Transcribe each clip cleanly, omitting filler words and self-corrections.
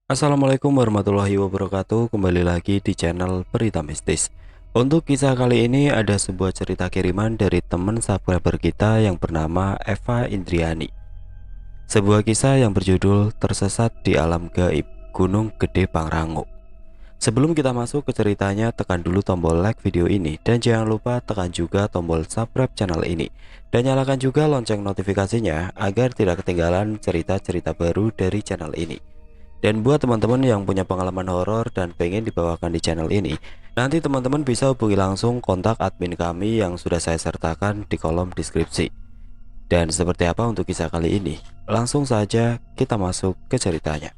Assalamualaikum warahmatullahi wabarakatuh. Kembali lagi di channel Berita Mistis. Untuk kisah kali ini ada sebuah cerita kiriman dari teman subscriber kita yang bernama Eva Indriani. Sebuah kisah yang berjudul Tersesat di Alam Gaib Gunung Gede Pangrango. Sebelum kita masuk ke ceritanya, tekan dulu tombol like video ini dan jangan lupa tekan juga tombol subscribe channel ini dan nyalakan juga lonceng notifikasinya agar tidak ketinggalan cerita-cerita baru dari channel ini. Dan buat teman-teman yang punya pengalaman horor dan pengen dibawakan di channel ini, nanti teman-teman bisa hubungi langsung kontak admin kami yang sudah saya sertakan di kolom deskripsi. Dan seperti apa untuk kisah kali ini? Langsung saja kita masuk ke ceritanya.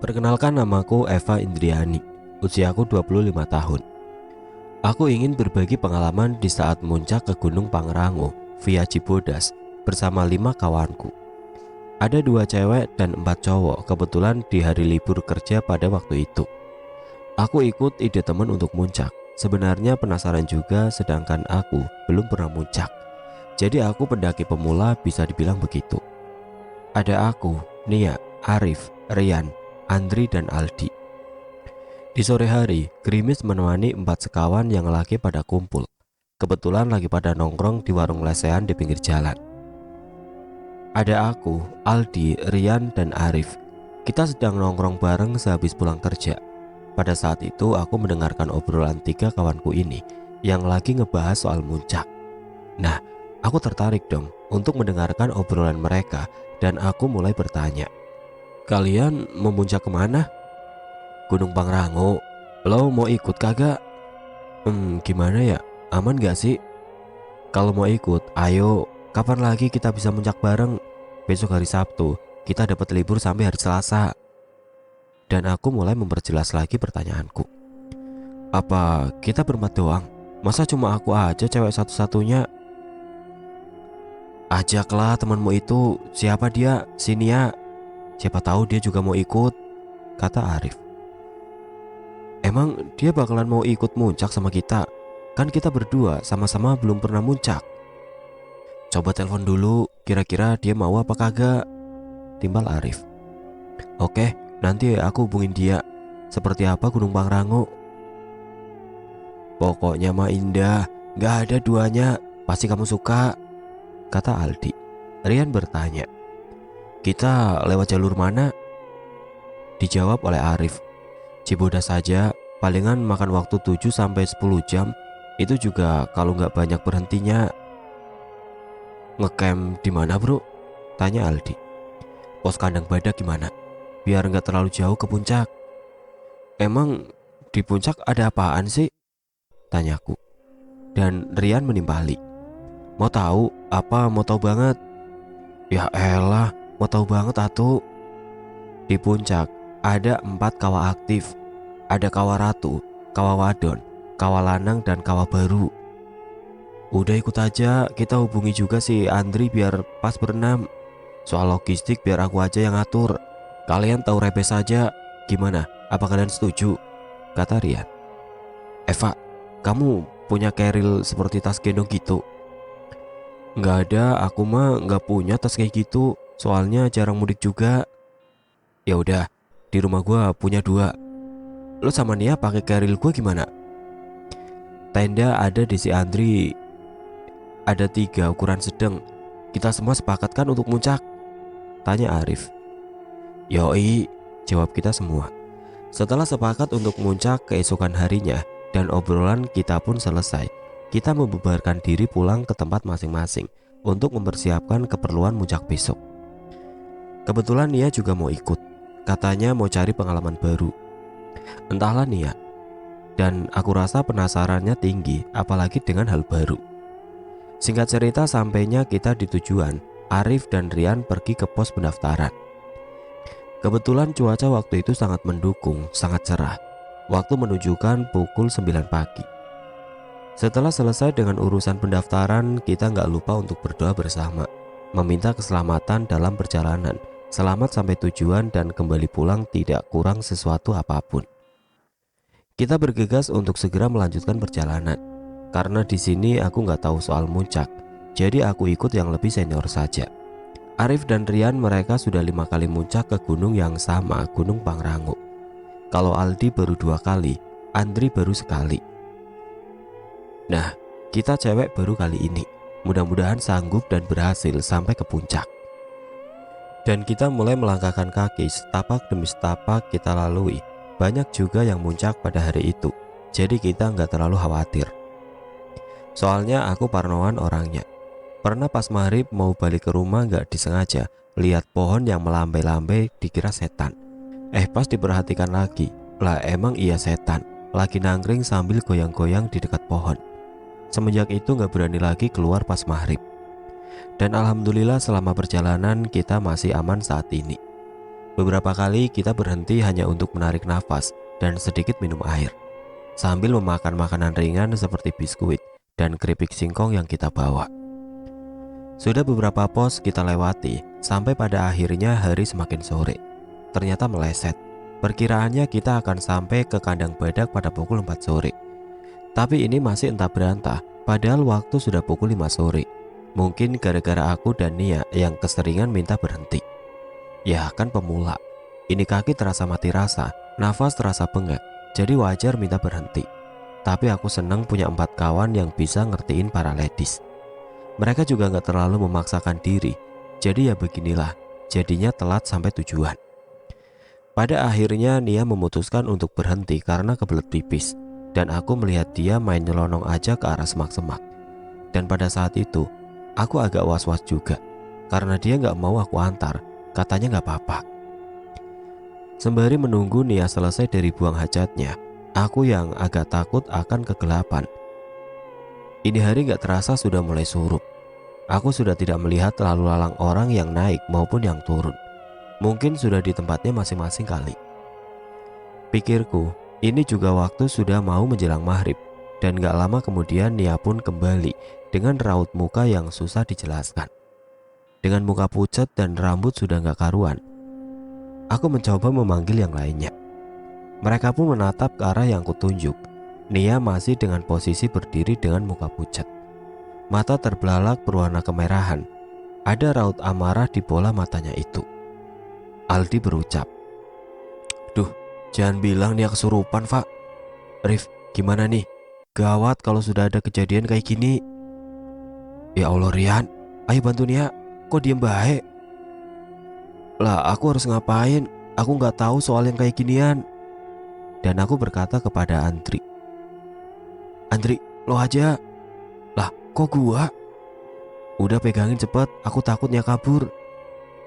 Perkenalkan, namaku Eva Indriani. Usiaku 25 tahun. Aku ingin berbagi pengalaman di saat muncak ke Gunung Pangrango via Cibodas bersama 5 kawanku. Ada 2 cewek dan 4 cowok kebetulan di hari libur kerja pada waktu itu. Aku ikut ide teman untuk muncak. Sebenarnya penasaran juga sedangkan aku belum pernah muncak. Jadi aku pendaki pemula bisa dibilang begitu. Ada aku, Nia, Arif, Rian, Andri dan Aldi. Di sore hari, gerimis menemani 4 sekawan yang lagi pada kumpul. Kebetulan lagi pada nongkrong di warung lesehan di pinggir jalan. Ada aku, Aldi, Rian dan Arif. Kita sedang nongkrong bareng sehabis pulang kerja. Pada saat itu aku mendengarkan obrolan 3 kawanku ini yang lagi ngebahas soal muncak. Nah, aku tertarik dong untuk mendengarkan obrolan mereka dan aku mulai bertanya. Kalian mau muncak kemana? Gunung Pangrango. Lo mau ikut kagak? Gimana ya? Aman gak sih? Kalau mau ikut, ayo. Kapan lagi kita bisa muncak bareng? Besok hari Sabtu, kita dapat libur sampai hari Selasa. Dan aku mulai memperjelas lagi pertanyaanku. Apa kita berempat doang? Masa cuma aku aja cewek satu-satunya? Ajaklah temanmu itu. Siapa dia? Sini ya. Siapa tahu dia juga mau ikut, kata Arif. Emang dia bakalan mau ikut muncak sama kita? Kan kita berdua sama-sama belum pernah muncak. Coba telepon dulu, kira-kira dia mau apa kagak, timbal Arif. Oke, nanti aku hubungin dia. Seperti apa Gunung Pangrango? Pokoknya mah indah, gak ada duanya, pasti kamu suka, kata Aldi. Rian bertanya, kita lewat jalur mana? Dijawab oleh Arif. Cibodas saja, palingan makan waktu 7-10 jam. Itu juga kalau nggak banyak berhentinya. Ngecamp di mana bro? Tanya Aldi. Pos kandang badak gimana? Biar nggak terlalu jauh ke puncak. Emang di puncak ada apaan sih? Tanyaku. Dan Rian menimpali. Mau tahu apa? Mau tahu banget? Ya elah, mau tahu banget atuh. Di puncak ada 4 kawah aktif. Ada kawah ratu, kawah wadon, kawah lanang dan kawah baru. Udah ikut aja, kita hubungi juga si Andri biar pas berenam. Soal logistik biar aku aja yang atur. Kalian tahu repes saja. Gimana? Apa kalian setuju? Kata Rian. Eva, kamu punya keril seperti tas gendong gitu? Nggak ada, aku mah nggak punya tas kayak gitu. Soalnya jarang mudik juga. Ya udah, di rumah gua punya 2. Lo sama Nia pakai keril gua gimana? Tenda ada di si Andri. Ada 3 ukuran sedang. Kita semua sepakat kan untuk muncak? Tanya Arif. Yoi, jawab kita semua. Setelah sepakat untuk muncak keesokan harinya dan obrolan kita pun selesai, kita membubarkan diri pulang ke tempat masing-masing untuk mempersiapkan keperluan muncak besok. Kebetulan Nia juga mau ikut. Katanya mau cari pengalaman baru. Entahlah Nia. Dan aku rasa penasarannya tinggi, apalagi dengan hal baru. Singkat cerita, sampainya kita di tujuan, Arif dan Rian pergi ke pos pendaftaran. Kebetulan cuaca waktu itu sangat mendukung, sangat cerah. Waktu menunjukkan pukul 9 pagi. Setelah selesai dengan urusan pendaftaran, kita nggak lupa untuk berdoa bersama. meminta keselamatan dalam perjalanan, selamat sampai tujuan dan kembali pulang tidak kurang sesuatu apapun. Kita bergegas untuk segera melanjutkan perjalanan. Karena di sini aku nggak tahu soal muncak, jadi aku ikut yang lebih senior saja. Arif dan Rian mereka sudah 5 kali muncak ke gunung yang sama, Gunung Pangrango. Kalau Aldi baru 2 kali, Andri baru sekali. Nah, kita cewek baru kali ini. Mudah-mudahan sanggup dan berhasil sampai ke puncak. Dan kita mulai melangkahkan kaki, setapak demi setapak kita lalui. Banyak juga yang muncak pada hari itu, jadi kita nggak terlalu khawatir. Soalnya aku parnoan orangnya. Pernah pas maghrib mau balik ke rumah nggak disengaja lihat pohon yang melambai-lambai, dikira setan. Pas diperhatikan lagi, lah emang iya setan, lagi nangkring sambil goyang-goyang di dekat pohon. Semenjak itu nggak berani lagi keluar pas maghrib. Dan alhamdulillah selama perjalanan kita masih aman saat ini. Beberapa kali kita berhenti hanya untuk menarik nafas dan sedikit minum air, sambil memakan makanan ringan seperti biskuit dan keripik singkong yang kita bawa. Sudah beberapa pos kita lewati, sampai pada akhirnya hari semakin sore. Ternyata meleset. Perkiraannya kita akan sampai ke kandang badak pada pukul 4 sore. Tapi ini masih entah berantah, padahal waktu sudah pukul 5 sore. Mungkin gara-gara aku dan Nia yang keseringan minta berhenti. Ya kan pemula, ini kaki terasa mati rasa, nafas terasa bengek, jadi wajar minta berhenti. Tapi aku senang punya 4 kawan yang bisa ngertiin para ladies. Mereka juga gak terlalu memaksakan diri, jadi ya beginilah, jadinya telat sampai tujuan. Pada akhirnya Nia memutuskan untuk berhenti karena kebelet pipis, dan aku melihat dia main nyelonong aja ke arah semak-semak. Dan pada saat itu, aku agak was-was juga, karena dia gak mau aku antar, katanya gak apa-apa. Sembari menunggu Nia selesai dari buang hajatnya, aku yang agak takut akan kegelapan. Ini hari gak terasa sudah mulai surup. Aku sudah tidak melihat lalu lalang orang yang naik maupun yang turun. Mungkin sudah di tempatnya masing-masing kali. Pikirku, ini juga waktu sudah mau menjelang maghrib. Dan gak lama kemudian Nia pun kembali dengan raut muka yang susah dijelaskan. Dengan muka pucat dan rambut sudah gak karuan. Aku mencoba memanggil yang lainnya. Mereka pun menatap ke arah yang kutunjuk. Nia masih dengan posisi berdiri dengan muka pucat. Mata terbelalak berwarna kemerahan. Ada raut amarah di bola matanya itu. Aldi berucap, "Duh, jangan bilang Nia kesurupan, Pak. Rif, gimana nih? Gawat kalau sudah ada kejadian kayak gini." "Ya Allah Rian, ayo bantu Nia. Kok diem baik?" "Lah aku harus ngapain? Aku nggak tahu soal yang kayak ginian." Dan aku berkata kepada Andri, "Andri, lo aja." "Lah kok gua?" "Udah pegangin cepet, aku takut Nia kabur."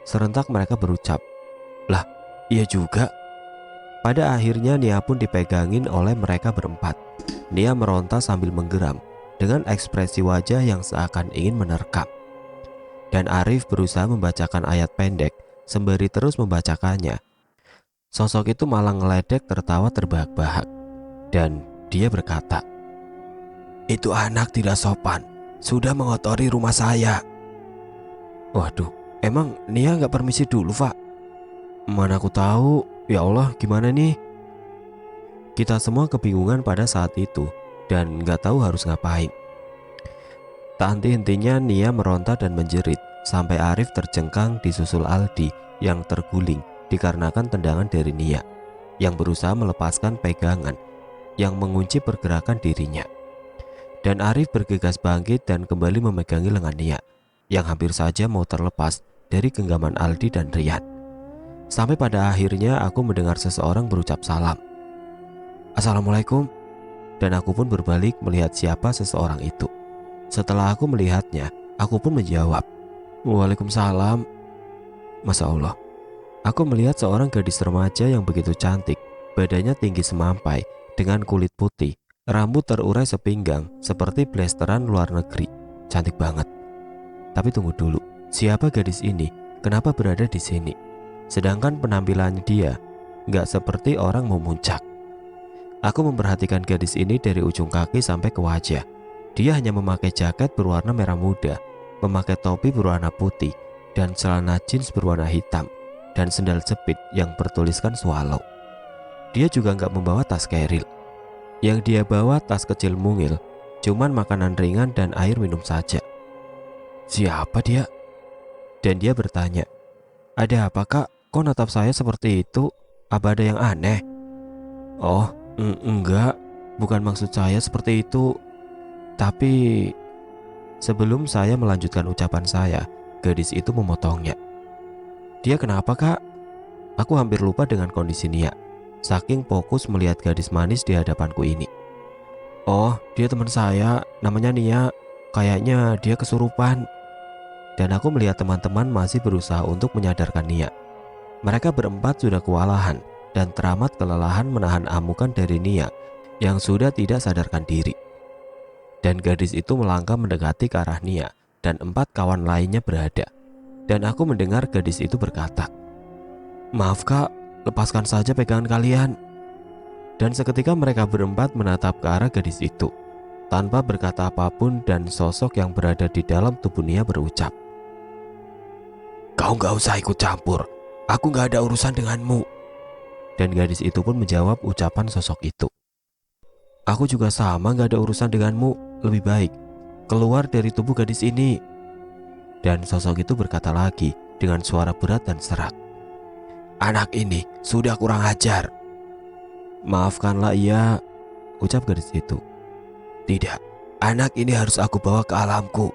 Serentak mereka berucap, "Lah iya juga." Pada akhirnya Nia pun dipegangin oleh mereka berempat. Nia meronta sambil menggeram dengan ekspresi wajah yang seakan ingin menerkam. Dan Arif berusaha membacakan ayat pendek sembari terus membacakannya. Sosok itu malah ngeledek tertawa terbahak-bahak. Dan dia berkata, "Itu anak tidak sopan, sudah mengotori rumah saya." Waduh, emang Nia gak permisi dulu, Pak? Mana aku tahu. Ya Allah, gimana nih? Kita semua kebingungan pada saat itu dan gak tahu harus ngapain. Tak henti-hentinya Nia meronta dan menjerit sampai Arif terjengkang disusul Aldi yang terguling dikarenakan tendangan dari Nia yang berusaha melepaskan pegangan yang mengunci pergerakan dirinya. Dan Arif bergegas bangkit dan kembali memegangi lengan Nia yang hampir saja mau terlepas dari genggaman Aldi dan Rian. Sampai pada akhirnya aku mendengar seseorang berucap salam, "Assalamualaikum." Dan aku pun berbalik melihat siapa seseorang itu. Setelah aku melihatnya, aku pun menjawab, "Waalaikumsalam." Masya Allah, aku melihat seorang gadis remaja yang begitu cantik. Badannya tinggi semampai dengan kulit putih, rambut terurai sepinggang seperti blasteran luar negeri. Cantik banget. Tapi tunggu dulu, siapa gadis ini? Kenapa berada di sini? Sedangkan penampilannya dia gak seperti orang mau muncak. Aku memperhatikan gadis ini dari ujung kaki sampai ke wajah. Dia hanya memakai jaket berwarna merah muda memakai topi berwarna putih dan celana jeans berwarna hitam dan sendal jepit yang bertuliskan swallow. Dia juga nggak membawa tas keril. Yang dia bawa tas kecil mungil, cuman makanan ringan dan air minum saja. Siapa dia? Dan dia bertanya, ada apa kak? Kok natap saya seperti itu? Apa ada yang aneh? Oh, enggak. Bukan maksud saya seperti itu. Tapi sebelum saya melanjutkan ucapan saya, gadis itu memotongnya. Dia kenapa kak? Aku hampir lupa dengan kondisi Nia, saking fokus melihat gadis manis di hadapanku ini. Oh, dia teman saya, namanya Nia. Kayaknya dia kesurupan. Dan aku melihat teman-teman masih berusaha untuk menyadarkan Nia. Mereka berempat sudah kewalahan dan teramat kelelahan menahan amukan dari Nia yang sudah tidak sadarkan diri. Dan gadis itu melangkah mendekati ke arah Nia dan 4 kawan lainnya berada. Dan aku mendengar gadis itu berkata, "Maaf kak, lepaskan saja pegangan kalian." Dan seketika mereka berempat menatap ke arah gadis itu tanpa berkata apapun, dan sosok yang berada di dalam tubuh Nia berucap, "Kau gak usah ikut campur, aku gak ada urusan denganmu." Dan gadis itu pun menjawab ucapan sosok itu, "Aku juga sama gak ada urusan denganmu, lebih baik keluar dari tubuh gadis ini." Dan sosok itu berkata lagi dengan suara berat dan serak, "Anak ini sudah kurang ajar." "Maafkanlah ia," ucap gadis itu. "Tidak, anak ini harus aku bawa ke alamku."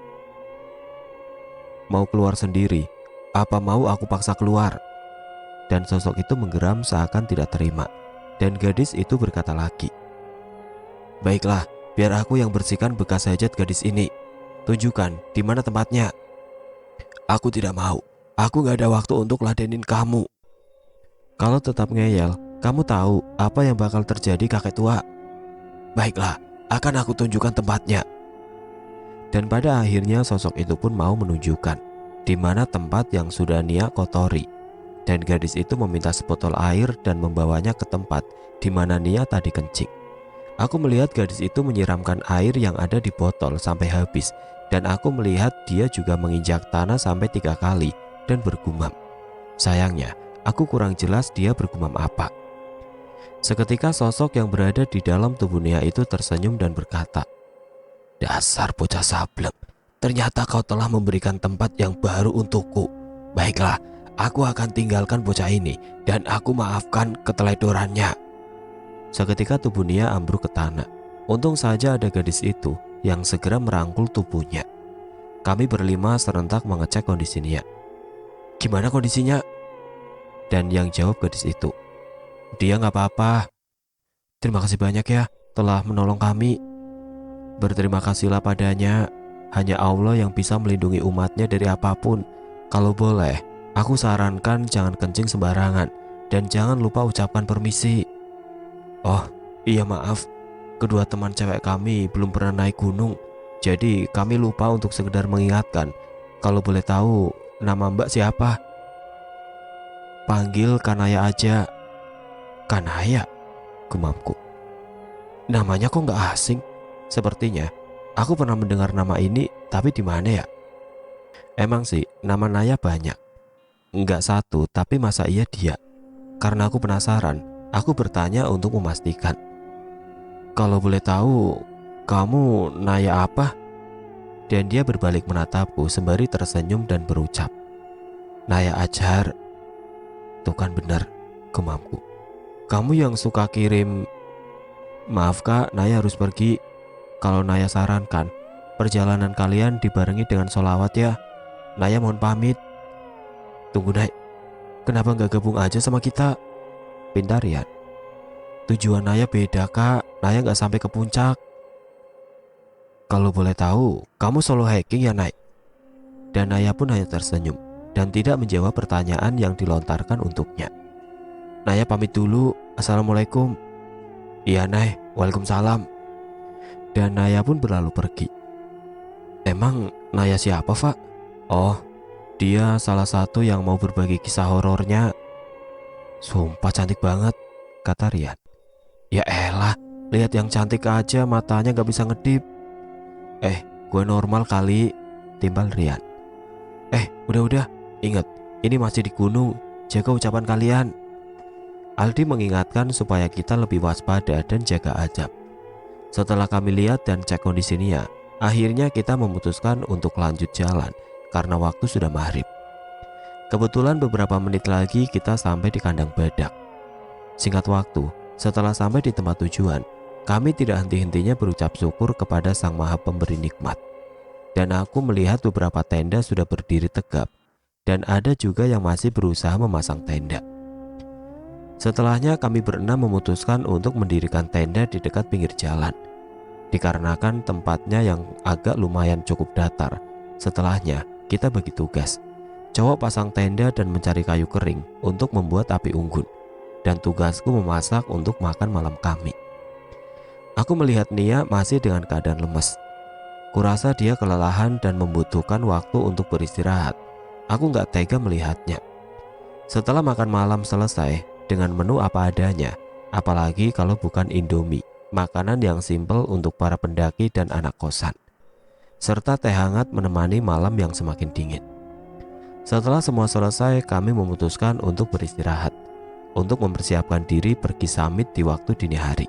"Mau keluar sendiri? Apa mau aku paksa keluar?" Dan sosok itu menggeram seakan tidak terima. Dan gadis itu berkata lagi, "Baiklah, biar aku yang bersihkan bekas hajat gadis ini. Tunjukkan di mana tempatnya." "Aku tidak mau. Aku gak ada waktu untuk ladenin kamu." "Kalau tetap ngeyel, kamu tahu apa yang bakal terjadi kakek tua." "Baiklah, akan aku tunjukkan tempatnya." Dan pada akhirnya sosok itu pun mau menunjukkan di mana tempat yang sudah Nia kotori. Dan gadis itu meminta sebotol air dan membawanya ke tempat di mana Nia tadi kencing. Aku melihat gadis itu menyiramkan air yang ada di botol sampai habis, dan aku melihat dia juga menginjak tanah sampai 3 kali dan bergumam. Sayangnya, aku kurang jelas dia bergumam apa. Seketika sosok yang berada di dalam tubuh Nia itu tersenyum dan berkata, "Dasar bocah sableng, ternyata kau telah memberikan tempat yang baru untukku. Baiklah, aku akan tinggalkan bocah ini dan aku maafkan keteledorannya." Seketika tubuh Nia ambruk ke tanah. Untung saja ada gadis itu yang segera merangkul tubuhnya. Kami berlima serentak mengecek kondisi Nia. "Gimana kondisinya?" Dan yang jawab gadis itu, "Dia gak apa-apa. Terima kasih banyak ya telah menolong kami." "Berterima kasihlah padanya. Hanya Allah yang bisa melindungi umatnya dari apapun. Kalau boleh, aku sarankan jangan kencing sembarangan dan jangan lupa ucapkan permisi." "Oh iya, maaf, kedua teman cewek kami belum pernah naik gunung, jadi kami lupa untuk sekedar mengingatkan. Kalau boleh tahu, nama Mbak siapa?" "Panggil Kanaya aja." "Kanaya?" gumamku. Namanya kok gak asing? Sepertinya aku pernah mendengar nama ini, tapi di mana ya? Emang sih, nama Naya banyak. Enggak satu, tapi masa iya dia? Karena aku penasaran, aku bertanya untuk memastikan. "Kalau boleh tahu, kamu Naya apa?" Dan dia berbalik menatapku sembari tersenyum dan berucap, "Naya Ajar." "Tuh kan benar," gumamku. "Kamu yang suka kirim..." "Maaf kak, Naya harus pergi. Kalau Naya sarankan, perjalanan kalian dibarengi dengan sholawat ya. Naya mohon pamit." "Tunggu Nay, kenapa gak gabung aja sama kita?" pinta Rian. "Tujuan Naya beda kak, Naya gak sampai ke puncak." "Kalau boleh tahu, kamu solo hiking ya Nay?" Dan Naya pun hanya tersenyum dan tidak menjawab pertanyaan yang dilontarkan untuknya. "Naya pamit dulu, assalamualaikum." "Iya Nay, waalaikumsalam." Dan Naya pun berlalu pergi. "Emang Naya siapa, Pak?" "Oh, dia salah satu yang mau berbagi kisah horornya." "Sumpah cantik banget," kata Rian. "Ya elah, lihat yang cantik aja matanya gak bisa ngedip." Gue normal kali." timpal Rian. Udah, ingat, ini masih di gunung, jaga ucapan kalian. Aldi mengingatkan supaya kita lebih waspada dan jaga adab. Setelah kami lihat dan cek kondisi Nia, akhirnya kita memutuskan untuk lanjut jalan karena waktu sudah maghrib. Kebetulan beberapa menit lagi kita sampai di kandang badak. Singkat waktu, setelah sampai di tempat tujuan, kami tidak henti-hentinya berucap syukur kepada Sang Maha Pemberi nikmat. Dan aku melihat beberapa tenda sudah berdiri tegap, dan ada juga yang masih berusaha memasang tenda. Setelahnya kami berenam memutuskan untuk mendirikan tenda di dekat pinggir jalan. Dikarenakan tempatnya yang agak lumayan cukup datar, setelahnya kita bagi tugas. Cowok pasang tenda dan mencari kayu kering untuk membuat api unggun, dan tugasku memasak untuk makan malam kami. Aku melihat Nia masih dengan keadaan lemes. Kurasa dia kelelahan dan membutuhkan waktu untuk beristirahat. Aku gak tega melihatnya. Setelah makan malam selesai dengan menu apa adanya, apalagi kalau bukan Indomie, makanan yang simpel untuk para pendaki dan anak kosan, serta teh hangat menemani malam yang semakin dingin. Setelah semua selesai, kami memutuskan untuk beristirahat, untuk mempersiapkan diri pergi summit di waktu dini hari.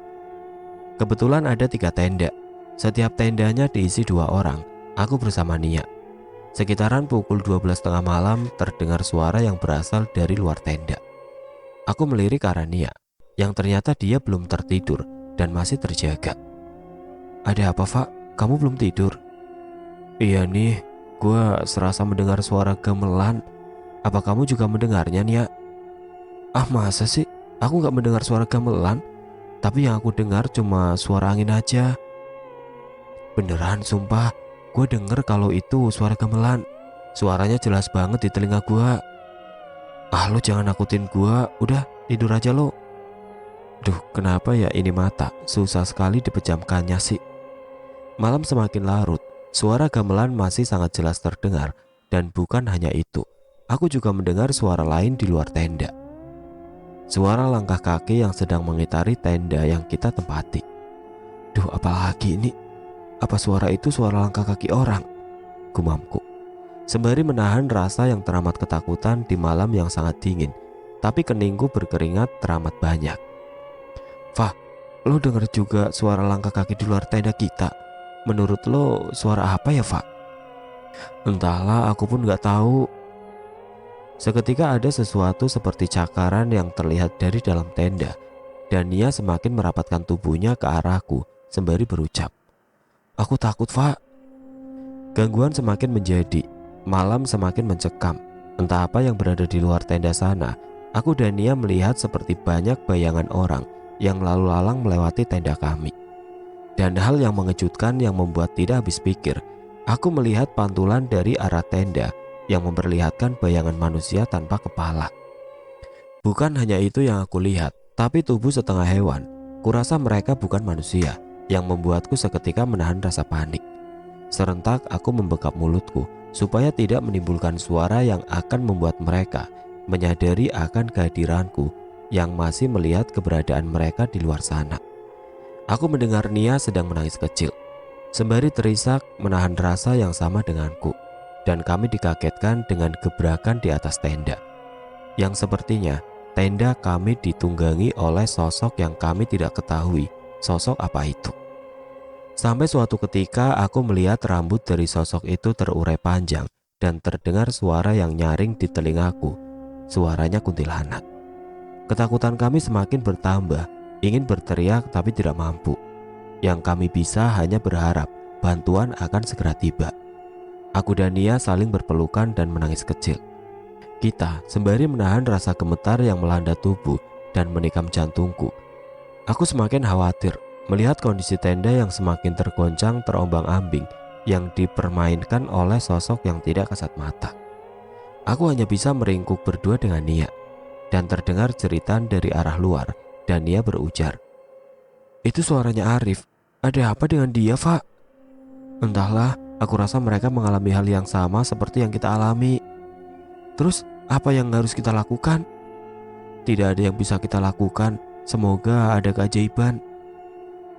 Kebetulan ada 3 tenda. Setiap tendanya diisi 2 orang, aku bersama Nia. Sekitaran pukul 12.30 malam terdengar suara yang berasal dari luar tenda. Aku melirik ke arah Nia, yang ternyata dia belum tertidur dan masih terjaga. Ada apa, Fak? Kamu belum tidur? Iya nih, gue serasa mendengar suara gamelan. Apa kamu juga mendengarnya, Nia? Ah, masa sih? Aku gak mendengar suara gamelan, tapi yang aku dengar cuma suara angin aja. Beneran, sumpah, gue denger kalau itu suara gamelan. Suaranya jelas banget di telinga gue. Ah, lo jangan nakutin gue, udah tidur aja lo. Duh, kenapa ya ini mata susah sekali dipejamkannya sih. Malam semakin larut, suara gamelan masih sangat jelas terdengar. Dan bukan hanya itu, aku juga mendengar suara lain di luar tenda. Suara langkah kaki yang sedang mengitari tenda yang kita tempati. Duh, apalagi ini? Apa suara itu suara langkah kaki orang? Gumamku, sembari menahan rasa yang teramat ketakutan di malam yang sangat dingin. Tapi keningku berkeringat teramat banyak. Fah, lo denger juga suara langkah kaki di luar tenda kita? Menurut lo suara apa ya, Fah? Entahlah, aku pun gak tahu. Seketika ada sesuatu seperti cakaran yang terlihat dari dalam tenda, dan Nia semakin merapatkan tubuhnya ke arahku sembari berucap, aku takut, Fah. Gangguan semakin menjadi, malam semakin mencekam. Entah apa yang berada di luar tenda sana. Aku dan Nia melihat seperti banyak bayangan orang yang lalu lalang melewati tenda kami. Dan hal yang mengejutkan yang membuat tidak habis pikir, aku melihat pantulan dari arah tenda yang memperlihatkan bayangan manusia tanpa kepala. Bukan hanya itu yang aku lihat, tapi tubuh setengah hewan. Kurasa mereka bukan manusia, yang membuatku seketika menahan rasa panik. Serentak aku membekap mulutku supaya tidak menimbulkan suara yang akan membuat mereka menyadari akan kehadiranku yang masih melihat keberadaan mereka di luar sana. Aku mendengar Nia sedang menangis kecil, sembari terisak menahan rasa yang sama denganku, dan kami dikagetkan dengan gebrakan di atas tenda, yang sepertinya tenda kami ditunggangi oleh sosok yang kami tidak ketahui sosok apa itu. Sampai suatu ketika aku melihat rambut dari sosok itu terurai panjang dan terdengar suara yang nyaring di telingaku. Suaranya kuntilanak. Ketakutan kami semakin bertambah, ingin berteriak tapi tidak mampu. Yang kami bisa hanya berharap bantuan akan segera tiba. Aku dan Nia saling berpelukan dan menangis kecil. Kita sembari menahan rasa gemetar yang melanda tubuh dan menikam jantungku. Aku semakin khawatir melihat kondisi tenda yang semakin tergoncang terombang-ambing yang dipermainkan oleh sosok yang tidak kasat mata. Aku hanya bisa meringkuk berdua dengan Nia, dan terdengar jeritan dari arah luar, dan Nia berujar, "Itu suaranya Arif. Ada apa dengan dia, Fak?" Entahlah, aku rasa mereka mengalami hal yang sama seperti yang kita alami. Terus apa yang harus kita lakukan? Tidak ada yang bisa kita lakukan. Semoga ada keajaiban.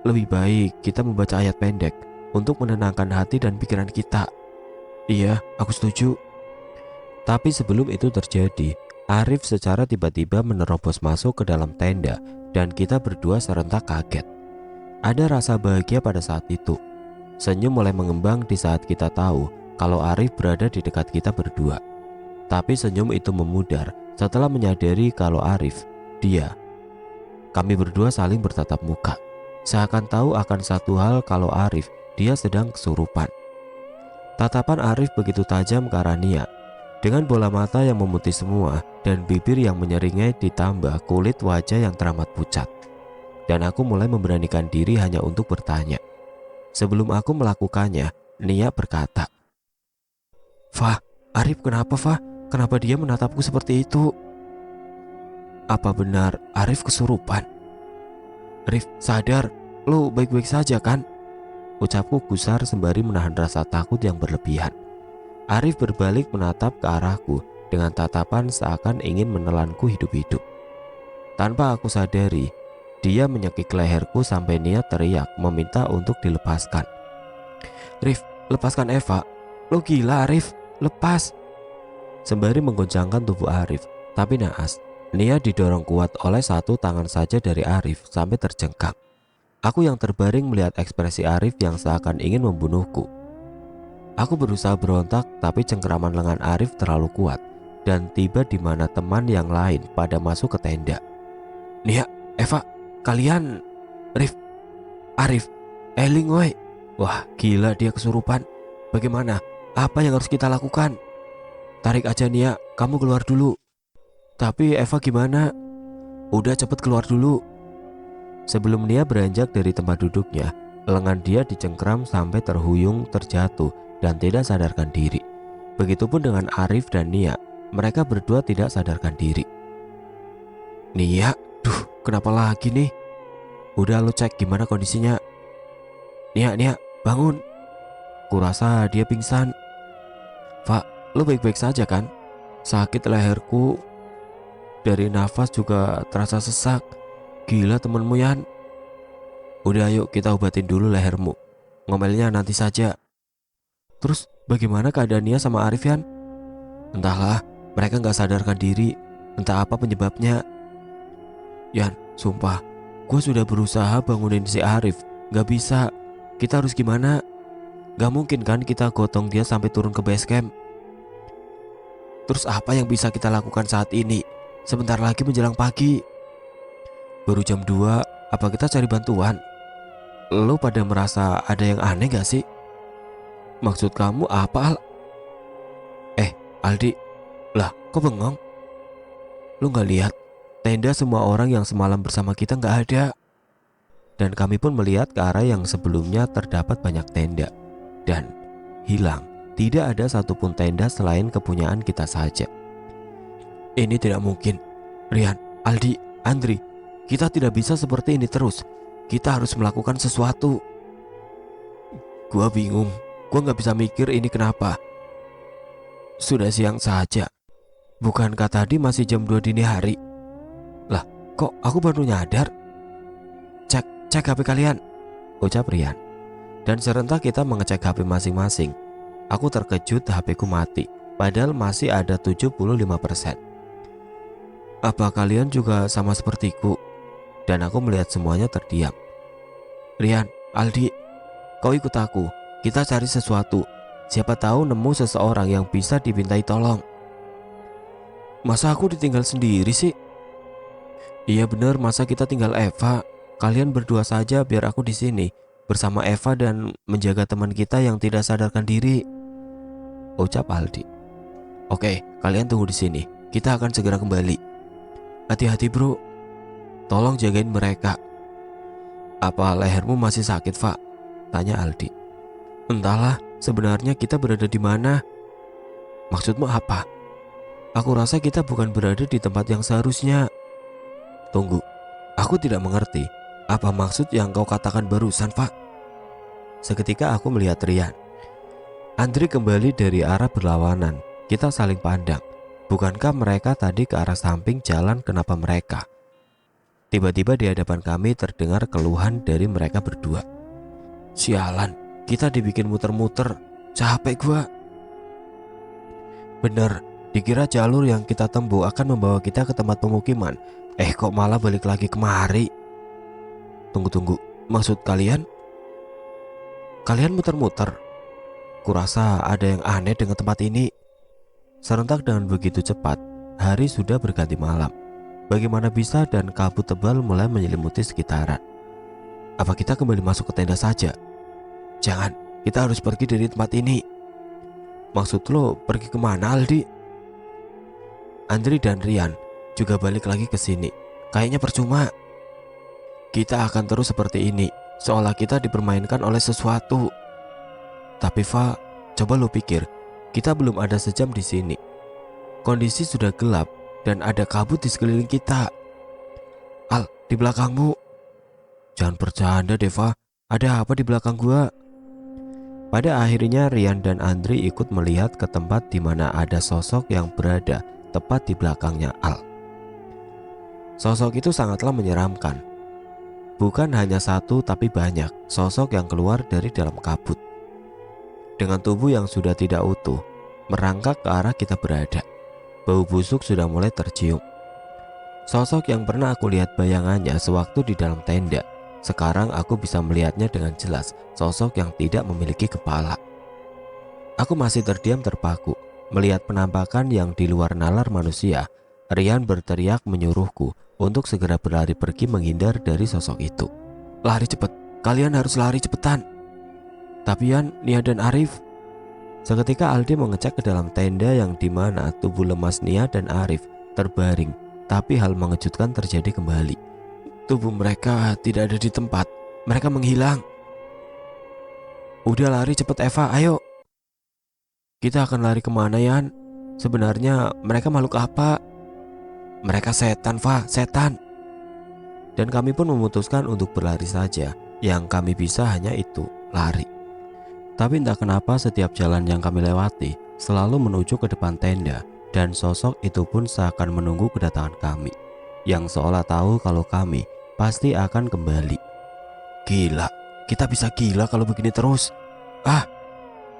Lebih baik kita membaca ayat pendek untuk menenangkan hati dan pikiran kita. Iya, aku setuju. Tapi sebelum itu terjadi, Arif secara tiba-tiba menerobos masuk ke dalam tenda dan kita berdua serentak kaget. Ada rasa bahagia pada saat itu. Senyum mulai mengembang di saat kita tahu kalau Arif berada di dekat kita berdua. Tapi senyum itu memudar setelah menyadari kalau Arif, dia. Kami berdua saling bertatap muka. Seakan tahu akan satu hal kalau Arif, dia sedang kesurupan. Tatapan Arif begitu tajam ke arah Nia. Dengan bola mata yang memutih semua dan bibir yang menyeringai ditambah kulit wajah yang teramat pucat. Dan aku mulai memberanikan diri hanya untuk bertanya. Sebelum aku melakukannya, Nia berkata, "Fah, Arif kenapa Fah? Kenapa dia menatapku seperti itu?" "Apa benar Arif kesurupan?" "Rif, sadar, lo baik-baik saja kan?" Ucapku gusar sembari menahan rasa takut yang berlebihan. Arif berbalik menatap ke arahku dengan tatapan seakan ingin menelanku hidup-hidup. Tanpa aku sadari, dia menyekik leherku sampai Nia teriak meminta untuk dilepaskan. "Rif, lepaskan Eva. Lo gila Arif, lepas." Sembari menggoncangkan tubuh Arif, tapi naas, Nia didorong kuat oleh satu tangan saja dari Arif sampai terjengkang. Aku yang terbaring melihat ekspresi Arif yang seakan ingin membunuhku. Aku berusaha berontak, tapi cengkeraman lengan Arif terlalu kuat dan tiba di mana teman yang lain pada masuk ke tenda. "Nia, Eva, kalian, Rif, Arif, Eling woi. Wah, gila dia kesurupan. Bagaimana? Apa yang harus kita lakukan?" "Tarik aja Nia, kamu keluar dulu." "Tapi Eva gimana?" "Udah cepet keluar dulu." Sebelum Nia beranjak dari tempat duduknya, lengan dia dicengkram sampai terhuyung terjatuh dan tidak sadarkan diri. Begitupun dengan Arif dan Nia, mereka berdua tidak sadarkan diri. "Nia, duh, kenapa lagi nih? Udah lo cek gimana kondisinya." Nia, bangun. Kurasa dia pingsan." "Pak, lo baik-baik saja kan? Sakit leherku, dari nafas juga terasa sesak. Gila temenmu Yan." "Udah yuk kita obatin dulu lehermu. Ngomelnya nanti saja." "Terus bagaimana keadaan Nia sama Arif Yan?" "Entahlah, mereka gak sadarkan diri. Entah apa penyebabnya." "Yan, sumpah, gue sudah berusaha bangunin si Arif. Gak bisa. Kita harus gimana? Gak mungkin kan kita gotong dia sampai turun ke base camp." "Terus apa yang bisa kita lakukan saat ini? Sebentar lagi menjelang pagi. Baru jam 2, apa kita cari bantuan? Lo pada merasa ada yang aneh gak sih?" "Maksud kamu apa, Al?" "Aldi, lah kok bengong? Lo gak lihat tenda semua orang yang semalam bersama kita gak ada?" Dan kami pun melihat ke arah yang sebelumnya terdapat banyak tenda. Dan hilang, tidak ada satupun tenda selain kepunyaan kita saja. "Ini tidak mungkin. Rian, Aldi, Andri, kita tidak bisa seperti ini terus. Kita harus melakukan sesuatu." Gua bingung. Gua gak bisa mikir ini kenapa. Sudah siang saja. Bukankah tadi masih jam 2 dini hari? Lah, kok aku baru nyadar? Cek HP kalian," ucap Rian. Dan serentak kita mengecek HP masing-masing. Aku terkejut HP ku mati, padahal masih ada 75%. "Apa kalian juga sama sepertiku?" Dan aku melihat semuanya terdiam. "Rian, Aldi, kau ikut aku. Kita cari sesuatu. Siapa tahu nemu seseorang yang bisa dimintai tolong." "Masa aku ditinggal sendiri sih?" "Iya bener, masa kita tinggal Eva? Kalian berdua saja biar aku di sini bersama Eva dan menjaga teman kita yang tidak sadarkan diri," ucap Aldi. "Oke, kalian tunggu di sini. Kita akan segera kembali. Hati-hati bro. Tolong jagain mereka." "Apa lehermu masih sakit, Pak?" tanya Aldi. "Entahlah, sebenarnya kita berada di mana." "Maksudmu apa? Aku rasa kita bukan berada di tempat yang seharusnya." "Tunggu, aku tidak mengerti. Apa maksud yang kau katakan barusan, Pak?" Seketika aku melihat Rian. Andri kembali dari arah berlawanan. Kita saling pandang. Bukankah mereka tadi ke arah samping jalan? Kenapa mereka? Tiba-tiba di hadapan kami terdengar keluhan dari mereka berdua. "Sialan, kita dibikin muter-muter. Capek gua." Bener, dikira jalur yang kita tempuh akan membawa kita ke tempat pemukiman. Kok malah balik lagi kemari? Tunggu, maksud kalian? Kalian muter-muter? Kurasa ada yang aneh dengan tempat ini. Serentak dengan begitu cepat, hari sudah berganti malam. Bagaimana bisa dan kabut tebal mulai menyelimuti sekitaran. Apa kita kembali masuk ke tenda saja? Jangan, kita harus pergi dari tempat ini. Maksud lo pergi kemana, Aldi? Andri dan Rian juga balik lagi ke sini. Kayaknya percuma. Kita akan terus seperti ini, seolah kita dipermainkan oleh sesuatu. Tapi Fa, coba lo pikir, kita belum ada sejam di sini. Kondisi sudah gelap dan ada kabut di sekeliling kita. Al, di belakangmu. Jangan bercanda, Deva. Ada apa di belakang gua? Pada akhirnya Rian dan Andri ikut melihat ke tempat di mana ada sosok yang berada tepat di belakangnya Al. Sosok itu sangatlah menyeramkan. Bukan hanya satu tapi banyak sosok yang keluar dari dalam kabut. Dengan tubuh yang sudah tidak utuh, merangkak ke arah kita berada. Bau busuk sudah mulai tercium. Sosok yang pernah aku lihat bayangannya sewaktu di dalam tenda, sekarang aku bisa melihatnya dengan jelas, sosok yang tidak memiliki kepala. Aku masih terdiam terpaku, melihat penampakan yang di luar nalar manusia. Rian berteriak menyuruhku untuk segera berlari pergi menghindar dari sosok itu. Lari cepet, kalian harus lari cepetan. Tapi Yan, Nia dan Arif. Seketika Aldi mengecek ke dalam tenda yang dimana tubuh lemas Nia dan Arif terbaring. Tapi hal mengejutkan terjadi kembali. Tubuh mereka tidak ada di tempat. Mereka menghilang. Udah lari cepet Eva, ayo. Kita akan lari kemana Yan? Sebenarnya mereka makhluk apa? Mereka setan, Fa, setan. Dan kami pun memutuskan untuk berlari saja. Yang kami bisa hanya itu, lari. Tapi entah kenapa setiap jalan yang kami lewati selalu menuju ke depan tenda. Dan sosok itu pun seakan menunggu kedatangan kami, yang seolah tahu kalau kami pasti akan kembali. Gila, kita bisa gila kalau begini terus. Ah,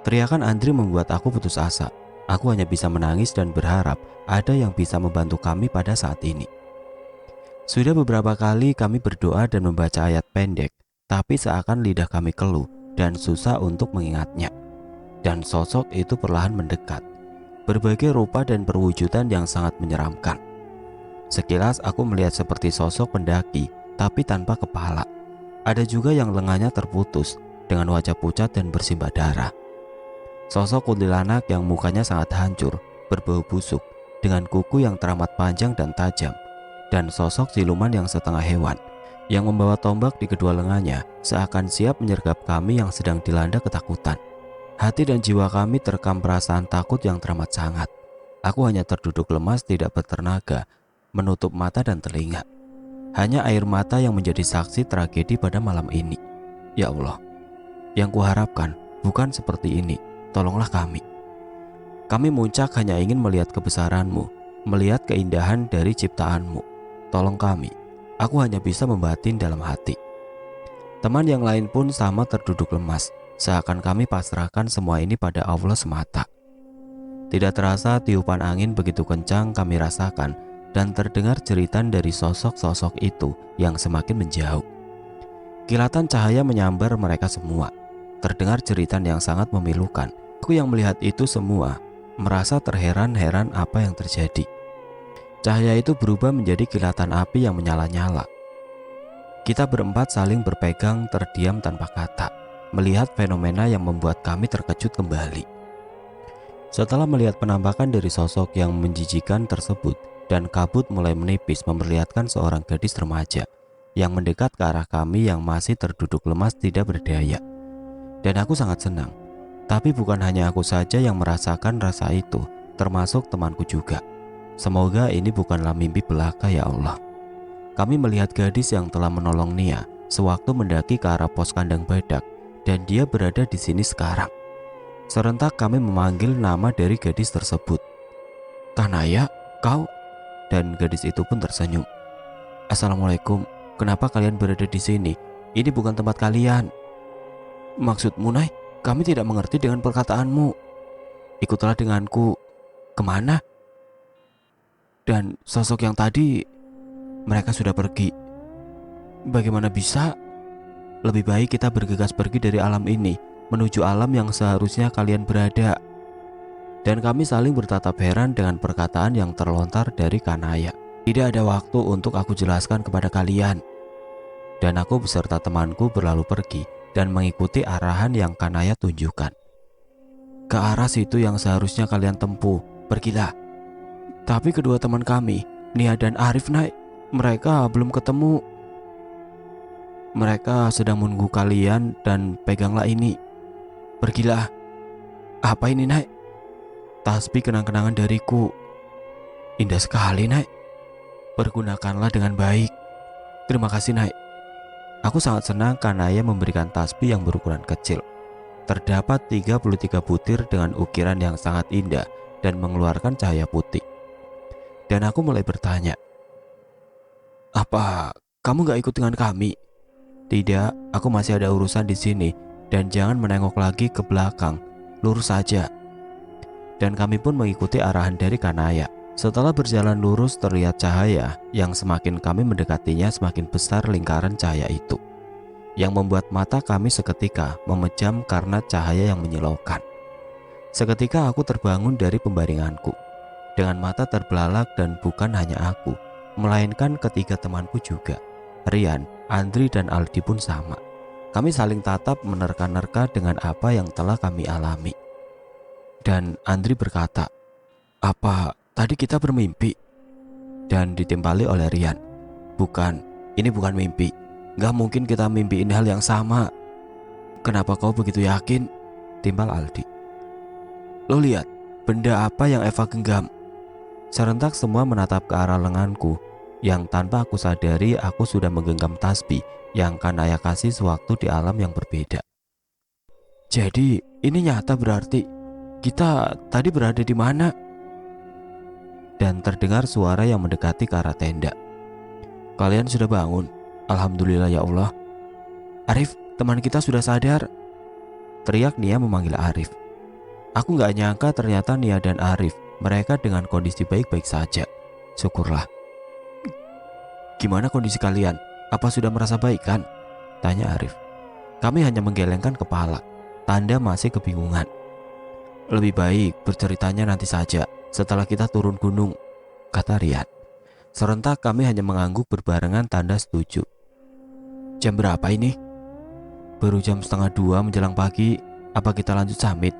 teriakan Andri membuat aku putus asa. Aku hanya bisa menangis dan berharap ada yang bisa membantu kami pada saat ini. Sudah beberapa kali kami berdoa dan membaca ayat pendek, tapi seakan lidah kami keluh dan susah untuk mengingatnya. Dan sosok itu perlahan mendekat. Berbagai rupa dan perwujudan yang sangat menyeramkan. Sekilas aku melihat seperti sosok pendaki, tapi tanpa kepala. Ada juga yang lengannya terputus, dengan wajah pucat dan bersimbah darah. Sosok kuntilanak yang mukanya sangat hancur, berbau busuk, dengan kuku yang teramat panjang dan tajam. Dan sosok siluman yang setengah hewan, yang membawa tombak di kedua lengannya, seakan siap menyergap kami yang sedang dilanda ketakutan. Hati dan jiwa kami terekam perasaan takut yang teramat sangat. Aku hanya terduduk lemas tidak bertenaga, menutup mata dan telinga. Hanya air mata yang menjadi saksi tragedi pada malam ini. Ya Allah, yang kuharapkan bukan seperti ini, tolonglah kami. Kami muncak hanya ingin melihat kebesaran-Mu, melihat keindahan dari ciptaan-Mu. Tolong kami, aku hanya bisa membatin dalam hati. Teman yang lain pun sama terduduk lemas. Seakan kami pasrahkan semua ini pada Allah semata. Tidak terasa tiupan angin begitu kencang kami rasakan dan terdengar jeritan dari sosok-sosok itu yang semakin menjauh. Kilatan cahaya menyambar mereka semua. Terdengar jeritan yang sangat memilukan. Aku yang melihat itu semua merasa terheran-heran apa yang terjadi. Cahaya itu berubah menjadi kilatan api yang menyala-nyala. Kita berempat saling berpegang terdiam tanpa kata, melihat fenomena yang membuat kami terkejut kembali. Setelah melihat penampakan dari sosok yang menjijikan tersebut dan kabut mulai menipis memperlihatkan seorang gadis remaja yang mendekat ke arah kami yang masih terduduk lemas tidak berdaya. Dan aku sangat senang. Tapi bukan hanya aku saja yang merasakan rasa itu, termasuk temanku juga. Semoga ini bukanlah mimpi belaka ya Allah. Kami melihat gadis yang telah menolong Nia sewaktu mendaki ke arah pos kandang badak. Dan dia berada di sini sekarang. Serentak kami memanggil nama dari gadis tersebut. Kanaya, kau? Dan gadis itu pun tersenyum. Assalamualaikum, kenapa kalian berada di sini? Ini bukan tempat kalian. Maksudmu, Nay? Kami tidak mengerti dengan perkataanmu. Ikutlah denganku. Kemana? Dan sosok yang tadi, mereka sudah pergi. Bagaimana bisa? Lebih baik kita bergegas pergi dari alam ini menuju alam yang seharusnya kalian berada. Dan kami saling bertatap heran dengan perkataan yang terlontar dari Kanaya. Tidak ada waktu untuk aku jelaskan kepada kalian. Dan aku beserta temanku berlalu pergi dan mengikuti arahan yang Kanaya tunjukkan. Ke arah situ yang seharusnya kalian tempuh, pergilah. Tapi kedua teman kami, Nia dan Arif, naik. Mereka belum ketemu. Mereka sedang menunggu kalian dan peganglah ini. Pergilah. Apa ini, naik? Tasbih kenang-kenangan dariku. Indah sekali, naik. Pergunakanlah dengan baik. Terima kasih, naik. Aku sangat senang Kanaya memberikan tasbih yang berukuran kecil. Terdapat 33 butir dengan ukiran yang sangat indah dan mengeluarkan cahaya putih. Dan aku mulai bertanya, apa kamu gak ikut dengan kami? Tidak, aku masih ada urusan di sini dan jangan menengok lagi ke belakang, lurus saja. Dan kami pun mengikuti arahan dari Kanaya. Setelah berjalan lurus terlihat cahaya yang semakin kami mendekatinya semakin besar lingkaran cahaya itu, yang membuat mata kami seketika memejam karena cahaya yang menyilaukan. Seketika aku terbangun dari pembaringanku dengan mata terbelalak, dan bukan hanya aku, melainkan ketiga temanku juga. Rian, Andri, dan Aldi pun sama. Kami saling tatap menerka-nerka dengan apa yang telah kami alami. Dan Andri berkata, apa tadi kita bermimpi? Dan ditimpali oleh Rian, bukan, ini bukan mimpi. Gak mungkin kita mimpiin hal yang sama. Kenapa kau begitu yakin? Timpal Aldi. Lo lihat, benda apa yang Eva genggam? Serentak semua menatap ke arah lenganku, yang tanpa aku sadari aku sudah menggenggam tasbih yang Kanaya kasih sewaktu di alam yang berbeda. Jadi ini nyata, berarti kita tadi berada di mana? Dan terdengar suara yang mendekati ke arah tenda. Kalian sudah bangun? Alhamdulillah ya Allah. Arif, teman kita sudah sadar. Teriak Nia memanggil Arif. Aku gak nyangka ternyata Nia dan Arif, mereka dengan kondisi baik-baik saja. Syukurlah. Gimana kondisi kalian? Apa sudah merasa baik kan? Tanya Arif. Kami hanya menggelengkan kepala, tanda masih kebingungan. Lebih baik berceritanya nanti saja, setelah kita turun gunung, kata Rian. Serentak kami hanya mengangguk berbarengan tanda setuju. Jam berapa ini? Baru jam 1:30 menjelang pagi. Apa kita lanjut summit?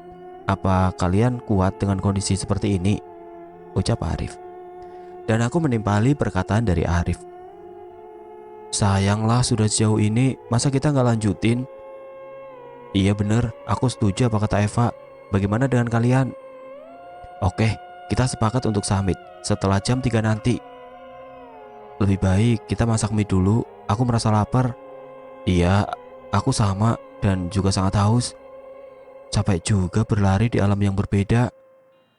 Apa kalian kuat dengan kondisi seperti ini? Ucap Arif. Dan aku menimpali perkataan dari Arif. Sayanglah sudah sejauh ini, masa kita gak lanjutin? Iya bener, aku setuju apa kata Eva. Bagaimana dengan kalian? Oke, kita sepakat untuk summit setelah jam 3 nanti. Lebih baik kita masak mie dulu, aku merasa lapar. Iya, aku sama dan juga sangat haus. Capek juga berlari di alam yang berbeda,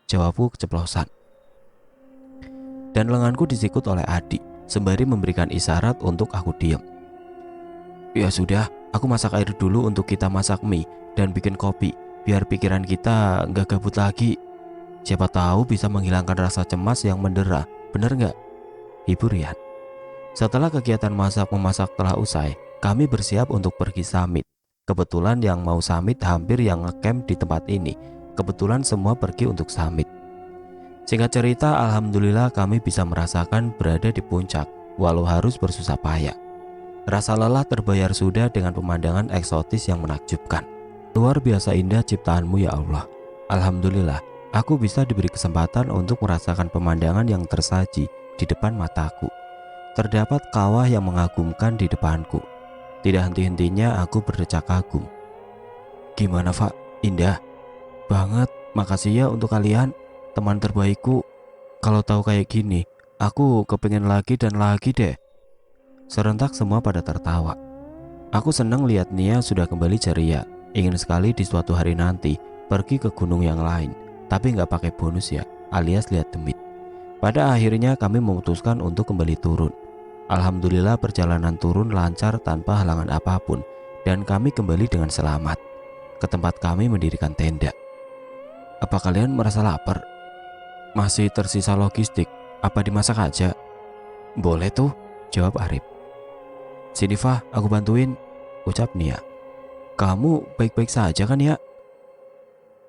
jawabku keceplosan. Dan lenganku disikut oleh adik, sembari memberikan isyarat untuk aku diam. Ya sudah, aku masak air dulu untuk kita masak mie dan bikin kopi, biar pikiran kita nggak gabut lagi. Siapa tahu bisa menghilangkan rasa cemas yang mendera, bener nggak? Ibu Rian. Setelah kegiatan masak-memasak telah usai, kami bersiap untuk pergi summit. Kebetulan yang mau summit hampir yang ngecamp di tempat ini. Kebetulan semua pergi untuk summit. Singkat cerita, alhamdulillah kami bisa merasakan berada di puncak, walau harus bersusah payah. Rasa lelah terbayar sudah dengan pemandangan eksotis yang menakjubkan. Luar biasa indah ciptaanmu ya Allah. Alhamdulillah, aku bisa diberi kesempatan untuk merasakan pemandangan yang tersaji di depan mataku. Terdapat kawah yang mengagumkan di depanku. Tidak henti-hentinya aku berdecak kagum. Gimana, Pak? Indah banget. Makasih ya untuk kalian, teman terbaikku. Kalau tahu kayak gini, aku kepengen lagi dan lagi deh. Serentak semua pada tertawa. Aku senang lihat Nia sudah kembali ceria. Ingin sekali di suatu hari nanti pergi ke gunung yang lain, tapi nggak pakai bonus ya, alias lihat demit. Pada akhirnya kami memutuskan untuk kembali turun. Alhamdulillah perjalanan turun lancar tanpa halangan apapun, dan kami kembali dengan selamat ke tempat kami mendirikan tenda. Apa kalian merasa lapar? Masih tersisa logistik, apa dimasak aja? Boleh tuh, jawab Arif. Sini Fah, aku bantuin, ucap Nia. Kamu baik-baik saja kan ya?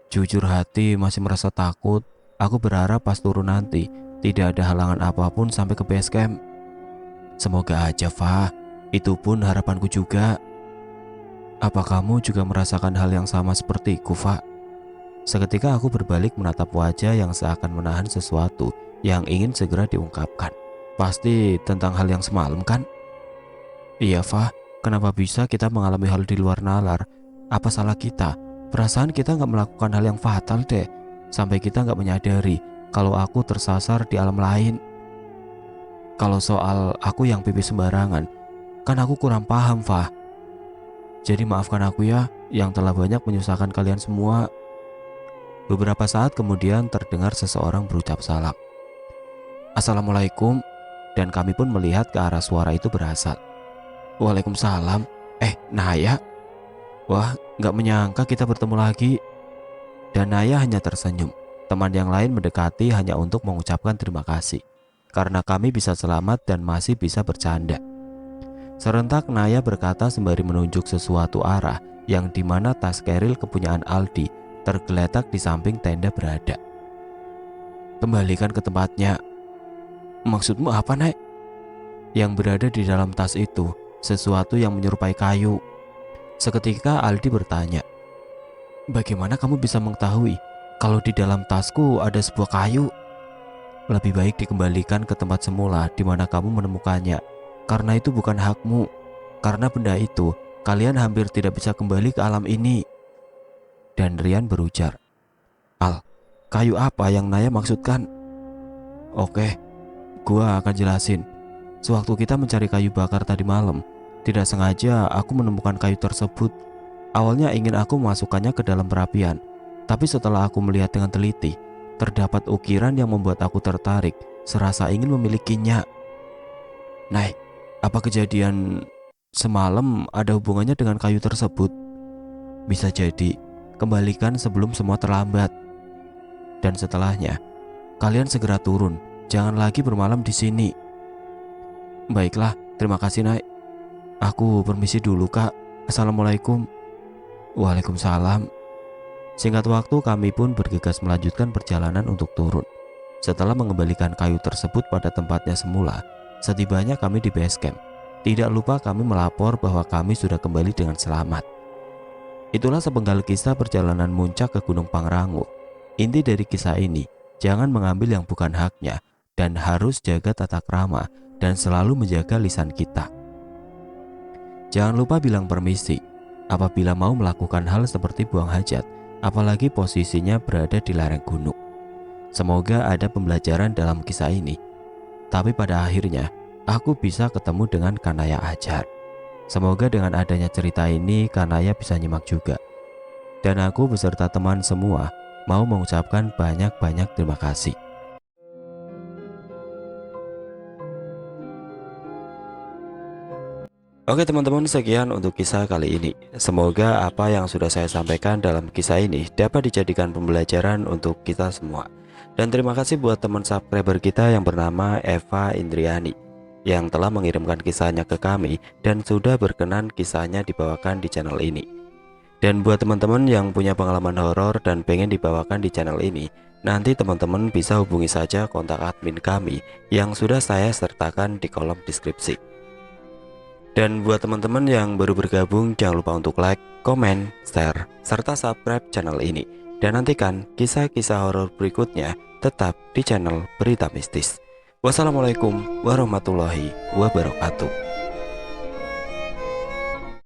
Jujur hati masih merasa takut. Aku berharap pas turun nanti tidak ada halangan apapun sampai ke base camp. Semoga aja Fah, itu pun harapanku juga. Apa kamu juga merasakan hal yang sama sepertiku, Fah? Seketika aku berbalik menatap wajah yang seakan menahan sesuatu yang ingin segera diungkapkan. Pasti tentang hal yang semalam kan? Iya Fah, kenapa bisa kita mengalami hal di luar nalar? Apa salah kita? Perasaan kita nggak melakukan hal yang fatal deh. Sampai kita nggak menyadari kalau aku tersasar di alam lain. Kalau soal aku yang pipis sembarangan, kan aku kurang paham Fah. Jadi maafkan aku ya yang telah banyak menyusahkan kalian semua. Beberapa saat kemudian terdengar seseorang berucap salam. Assalamualaikum, dan kami pun melihat ke arah suara itu berasal. Waalaikumsalam. Naya. Wah, gak menyangka kita bertemu lagi. Dan Naya hanya tersenyum. Teman yang lain mendekati hanya untuk mengucapkan terima kasih karena kami bisa selamat dan masih bisa bercanda. Serentak Naya berkata sembari menunjuk sesuatu arah yang dimana tas keril kepunyaan Aldi tergeletak di samping tenda berada. Kembalikan ke tempatnya. Maksudmu apa, Nek? Yang berada di dalam tas itu sesuatu yang menyerupai kayu. Seketika Aldi bertanya, bagaimana kamu bisa mengetahui kalau di dalam tasku ada sebuah kayu? Lebih baik dikembalikan ke tempat semula di mana kamu menemukannya, karena itu bukan hakmu. Karena benda itu, kalian hampir tidak bisa kembali ke alam ini. Dan Rian berujar, Al, kayu apa yang Naya maksudkan? Oke, gua akan jelasin. Sewaktu kita mencari kayu bakar tadi malam, tidak sengaja aku menemukan kayu tersebut. Awalnya ingin aku memasukkannya ke dalam perapian, tapi setelah aku melihat dengan teliti, terdapat ukiran yang membuat aku tertarik, serasa ingin memilikinya. Nay, apa kejadian semalam ada hubungannya dengan kayu tersebut? Bisa jadi. Kembalikan sebelum semua terlambat. Dan setelahnya, kalian segera turun. Jangan lagi bermalam di sini. Baiklah, terima kasih Nay. Aku permisi dulu Kak. Assalamualaikum. Waalaikumsalam. Singkat waktu kami pun bergegas melanjutkan perjalanan untuk turun. Setelah mengembalikan kayu tersebut pada tempatnya semula, setibanya kami di base camp, tidak lupa kami melapor bahwa kami sudah kembali dengan selamat. Itulah sepenggal kisah perjalanan Muncak ke Gunung Pangrango. Inti dari kisah ini, jangan mengambil yang bukan haknya dan harus jaga tata krama dan selalu menjaga lisan kita. Jangan lupa bilang permisi apabila mau melakukan hal seperti buang hajat, apalagi posisinya berada di lereng gunung. Semoga ada pembelajaran dalam kisah ini. Tapi pada akhirnya, aku bisa ketemu dengan Kanaya Ajar. Semoga dengan adanya cerita ini Kanaya bisa nyimak juga. Dan aku beserta teman semua mau mengucapkan banyak-banyak terima kasih. Oke teman-teman, sekian untuk kisah kali ini. Semoga apa yang sudah saya sampaikan dalam kisah ini dapat dijadikan pembelajaran untuk kita semua. Dan terima kasih buat teman subscriber kita yang bernama Eva Indriani yang telah mengirimkan kisahnya ke kami dan sudah berkenan kisahnya dibawakan di channel ini. Dan buat teman-teman yang punya pengalaman horor dan pengen dibawakan di channel ini, nanti teman-teman bisa hubungi saja kontak admin kami yang sudah saya sertakan di kolom deskripsi. Dan buat teman-teman yang baru bergabung, jangan lupa untuk like, komen, share, serta subscribe channel ini. Dan nantikan kisah-kisah horor berikutnya tetap di channel Berita Mistis. Wassalamualaikum warahmatullahi wabarakatuh.